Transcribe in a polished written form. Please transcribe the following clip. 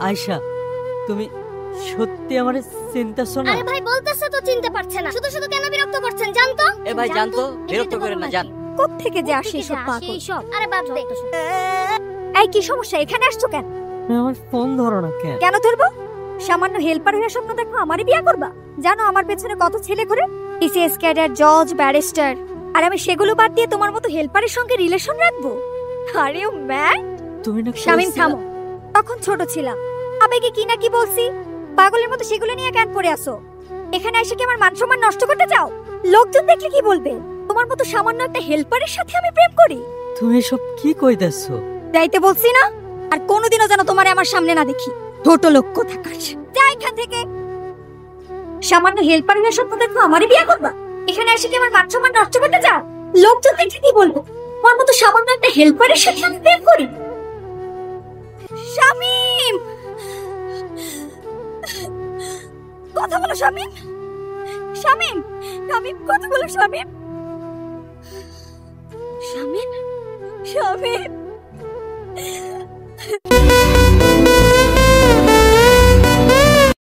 আয়শা, তুমি সত্যি আমার চিন্তাছো না? আরে ভাই বলতেছে তো চিনতে পারছে না, শুধু শুধু কেন বিরক্ত করছেন? জানতো এ ভাই জানতো, বিরক্ত করেন না, জান। কোথা থেকে যে আসে সব পাগল? আরে বাদ দে। এই কি সমস্যা? এখানে আসছো কেন? আমার ফোন ধরো না কেন? কেন ধরবো? সামান্য হেল্পার হয়ে স্বপ্ন দেখো আমারই বিয়ে করবা? জানো আমার পেছনে কত ছেলে ঘুরে, টিসিএস ক্যাডার, জজ, ব্যারিস্টার, আর আমি সেগুলো বাদ দিয়ে তোমার মতো হেল্পারের সঙ্গে রিলেশন রাখবো? আরে ও ম্যান! তুমি না শামিম থামো, তখন ছোট ছিলাম, আবেগে কি না কি বলছি, পাগলের মতো সেগুলো নিয়ে কেন পড়ে আসো? এখানে এসে কি আমার মান সম্মান নষ্ট করতে চাও? লোকজন দেখলে কি বলবে? তোমার মতো সামান্য একটা হেল্পারের সাথে আমি প্রেম করি? তুমি সব কি কইতাছো? যাইতে বলছি না? আর কোনোদিনও যেন তোমারে আমার সামনে না দেখি। ছোট লোক কোথাকার, যা এখান থেকে। সামান্য হেল্পার হয়ে স্বপ্ন দেখো আমারই বিয়ে করবা? এখানে এসে কি আমার মান সম্মান নষ্ট করতে চাও? লোকজন দেখলে কি বলবো? তোমার মতো সামান্য একটা হেল্পারের সাথে আমি প্রেম করি? শামিম, কথা বলো শামিম। শামিম, শামিম, কথা বলো শামিম। শামিম, শামিম।